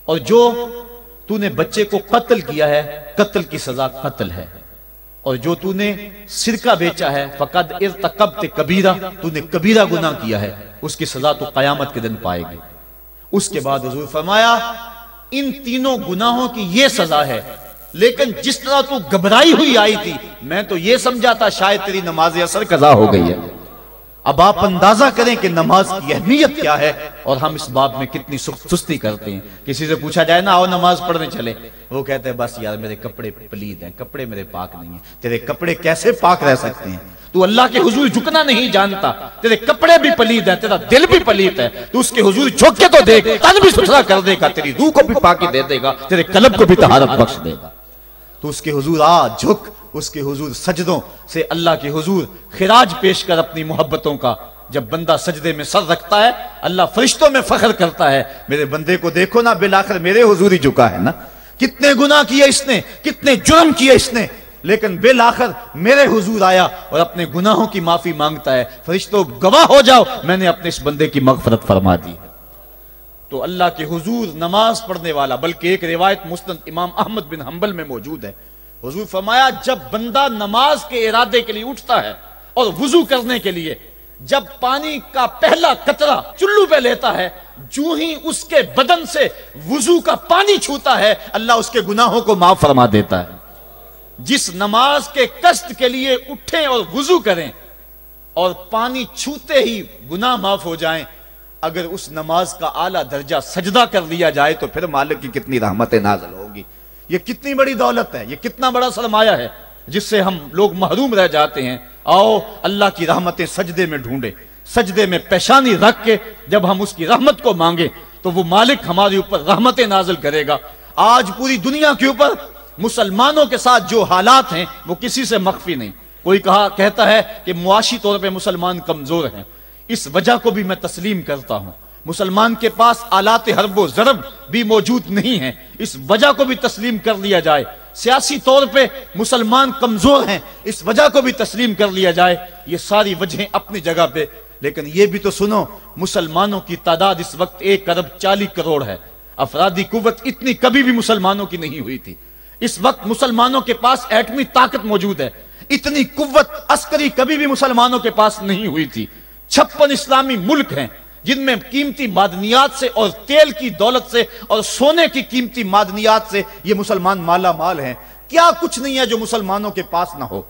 اور جو تو نے بچے کو قتل کیا ہے قتل کی سزا قتل ہے، اور جو تو نے سرکہ بیچا ہے فقد ارتکبت کبیرہ، تو نے کبیرہ گناہ کیا ہے، اس کی سزا تو قیامت کے دن پائے گی۔ اس کے بعد حضور فرمایا ان تینوں گناہوں کی یہ سزا ہے، لیکن جس طرح تو گھبرائی ہوئی آئی تھی میں تو یہ سمجھا تھا شاید تیری نماز اثر قضا ہو گئی ہے۔ اب آپ اندازہ کریں کہ نماز کی اہمیت کیا ہے اور ہم اس باب میں کتنی سستی کرتے ہیں۔ کسی سے پوچھا جائے نا آؤ نماز پڑھنے چلے، وہ کہتے ہیں بس یار میرے کپڑے پلید ہیں، کپڑے میرے پاک نہیں ہیں۔ تیرے کپڑے کیسے پاک رہ سکتے ہیں؟ تو اللہ کے حضور جھکنا نہیں جانتا، تیرے کپڑے بھی پلید ہیں، تیرا دل بھی پلید ہے، تو اس کے حضور جھک کے تو دیکھ، تن بھی ستھرا کر دے گا، تیری روح کو بھی پاکی دے دے گا، تیرے قلب کو بھی طہارت بخش دے گا۔ تو اس کے حضور آ جھک، اس کے حضور سجدوں سے اللہ کے حضور خراج پیش کر اپنی محبتوں کا۔ جب بندہ سجدے میں سر رکھتا ہے اللہ فرشتوں میں فخر کرتا ہے میرے بندے کو دیکھو نا بالآخر میرے حضور ہی جھکا ہے نا، کتنے گناہ کیے اس نے، کتنے جرم کیے اس نے، لیکن بالآخر میرے حضور آیا اور اپنے گناہوں کی معافی مانگتا ہے۔ فرشتوں گواہ ہو جاؤ میں نے اپنے اس بندے کی مغفرت فرما دی۔ تو اللہ کے حضور نماز پڑھنے والا، بلکہ ایک روایت مسند امام احمد بن حنبل میں موجود ہے، حضور فرمایا جب بندہ نماز کے ارادے کے لیے اٹھتا ہے اور وضو کرنے کے لیے جب پانی کا پہلا قطرہ چلو پہ لیتا ہے جو ہی اس کے بدن سے وضو کا پانی چھوتا ہے اللہ اس کے گناہوں کو معاف فرما دیتا ہے۔ جس نماز کے قصد کے لیے اٹھیں اور وضو کریں اور پانی چھوتے ہی گناہ معاف ہو جائیں، اگر اس نماز کا اعلیٰ درجہ سجدہ کر لیا جائے تو پھر مالک کی کتنی رحمت نازل ہوگی۔ یہ کتنی بڑی دولت ہے، یہ کتنا بڑا سرمایہ ہے جس سے ہم لوگ محروم رہ جاتے ہیں۔ آؤ اللہ کی رحمتیں سجدے میں ڈھونڈیں، سجدے میں پیشانی رکھ کے جب ہم اس کی رحمت کو مانگیں تو وہ مالک ہمارے اوپر رحمتیں نازل کرے گا۔ آج پوری دنیا کے اوپر مسلمانوں کے ساتھ جو حالات ہیں وہ کسی سے مخفی نہیں۔ کوئی کہتا ہے کہ معاشی طور پہ مسلمان کمزور ہیں، اس وجہ کو بھی میں تسلیم کرتا ہوں۔ مسلمان کے پاس آلات حرب و ضرب بھی موجود نہیں ہیں، اس وجہ کو بھی تسلیم کر لیا جائے۔ سیاسی طور پہ مسلمان کمزور ہیں، اس وجہ کو بھی تسلیم کر لیا جائے۔ یہ ساری وجہیں اپنی جگہ پہ، لیکن یہ بھی تو سنو مسلمانوں کی تعداد اس وقت 1.40 کروڑ ہے۔ افرادی قوت اتنی کبھی بھی مسلمانوں کی نہیں ہوئی تھی۔ اس وقت مسلمانوں کے پاس ایٹمی طاقت موجود ہے، اتنی قوت عسکری کبھی بھی مسلمانوں کے پاس نہیں ہوئی تھی۔ 56 اسلامی ملک ہیں جن میں قیمتی معدنیات سے اور تیل کی دولت سے اور سونے کی قیمتی معدنیات سے یہ مسلمان مالا مال ہیں۔ کیا کچھ نہیں ہے جو مسلمانوں کے پاس نہ ہو،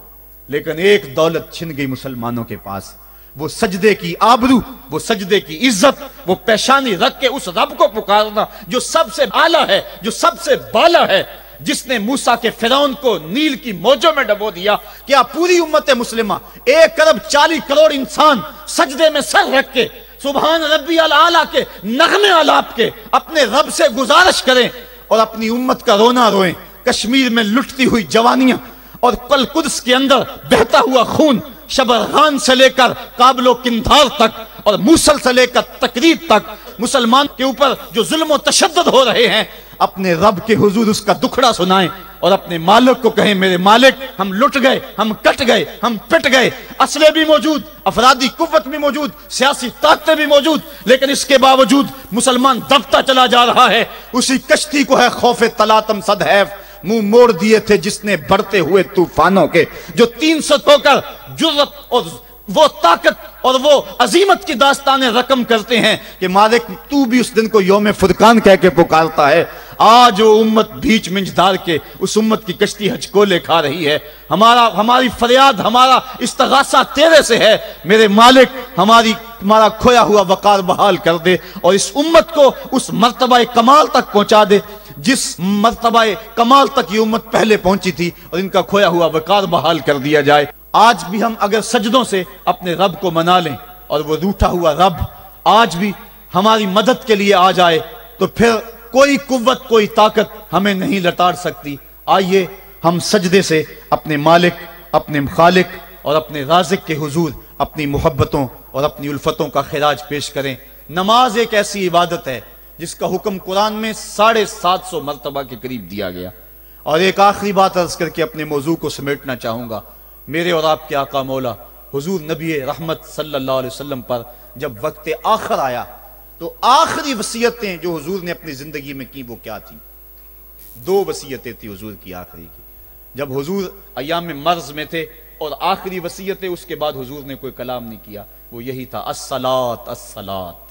لیکن ایک دولت چھن گئی مسلمانوں کے پاس، وہ سجدے کی آبرو، وہ سجدے کی عزت، وہ پیشانی رکھ کے اس رب کو پکارنا جو سب سے اعلیٰ ہے، جو سب سے بالا ہے، جس نے موسیٰ کے فرعون کو نیل کی موجوں میں ڈبو دیا۔ کیا پوری امت مسلمہ 1.40 کروڑ انسان سجدے میں سر رکھ کے سبحان ربی الاعلیٰ کے نغمے آلاپ کے اپنے رب سے گزارش کریں اور اپنی امت کا رونا روئیں؟ کشمیر میں لٹتی ہوئی جوانیاں اور قدس کے اندر بہتا ہوا خون، شبرغان سے لے کر کابل و قندھار تک اور موصل سے لے کر تکریب تک مسلمان کے اوپر جو ظلم و تشدد ہو رہے ہیں، اپنے رب کے حضور اس کا دکھڑا سنائیں اور اپنے مالک کو کہیں میرے مالک ہم لٹ گئے، ہم کٹ گئے، ہم پٹ گئے، اسلحے بھی موجود، افرادی قوت بھی موجود، سیاسی طاقتیں بھی موجود، لیکن اس کے باوجود مسلمان دبتا چلا جا رہا ہے۔ اسی کشتی کو ہے خوف تلاطم صدحیف منہ موڑ دیے تھے جس نے بڑھتے ہوئے طوفانوں کے، جو 300 ہو کر جرت اور وہ طاقت اور وہ عظیمت کی داستانیں رقم کرتے ہیں کہ مالک تو بھی اس دن کو یوم فرقان کہہ کے پکارتا ہے۔ آج وہ امت بیچ منجدار کے اس امت کی کشتی ہچکولے کھا رہی ہے۔ ہماری فریاد، ہمارا استغاثہ تیرے سے ہے، میرے مالک ہمارا کھویا ہوا وقار بحال کر دے اور اس امت کو اس مرتبہ کمال تک پہنچا دے جس مرتبہ کمال تک یہ امت پہلے پہنچی تھی، اور ان کا کھویا ہوا وقار بحال کر دیا جائے۔ آج بھی ہم اگر سجدوں سے اپنے رب کو منا لیں اور وہ روٹھا ہوا رب آج بھی ہماری مدد کے لیے آ جائے تو پھر کوئی قوت، کوئی طاقت ہمیں نہیں لتاڑ سکتی۔ آئیے ہم سجدے سے اپنے مالک، اپنے خالق اور اپنے رازق کے حضور اپنی محبتوں اور اپنی الفتوں کا خراج پیش کریں۔ نماز ایک ایسی عبادت ہے جس کا حکم قرآن میں 750 مرتبہ کے قریب دیا گیا۔ اور ایک آخری بات عرض کر کے اپنے موضوع کو سمیٹنا چاہوں گا۔ میرے اور آپ کے آقا مولا حضور نبی رحمت صلی اللہ علیہ وسلم پر جب وقت آخر آیا تو آخری وصیتیں جو حضور نے اپنی زندگی میں کی وہ کیا تھی؟ 2 وصیتیں تھی حضور کی آخری کی۔ جب حضور ایام مرض میں تھے اور آخری وصیتیں، اس کے بعد حضور نے کوئی کلام نہیں کیا، وہ یہی تھا الصلاۃ الصلاۃ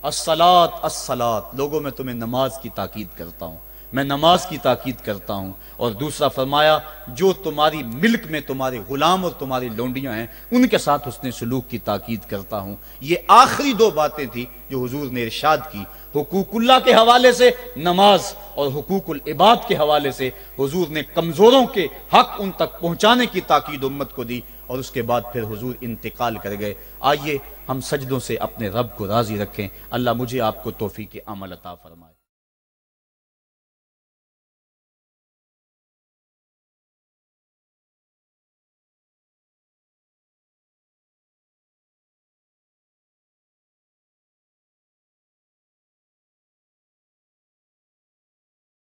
الصلاۃ الصلاۃ۔ لوگوں میں تمہیں نماز کی تاکید کرتا ہوں، میں نماز کی تاکید کرتا ہوں۔ اور دوسرا فرمایا جو تمہاری ملک میں تمہارے غلام اور تمہاری لونڈیاں ہیں ان کے ساتھ حسن سلوک کی تاکید کرتا ہوں۔ یہ آخری 2 باتیں تھی جو حضور نے ارشاد کی۔ حقوق اللہ کے حوالے سے نماز اور حقوق العباد کے حوالے سے حضور نے کمزوروں کے حق ان تک پہنچانے کی تاکید امت کو دی، اور اس کے بعد پھر حضور انتقال کر گئے۔ آئیے ہم سجدوں سے اپنے رب کو راضی رکھیں۔ اللہ مجھے آپ کو توفیق عمل عطا فرمائے۔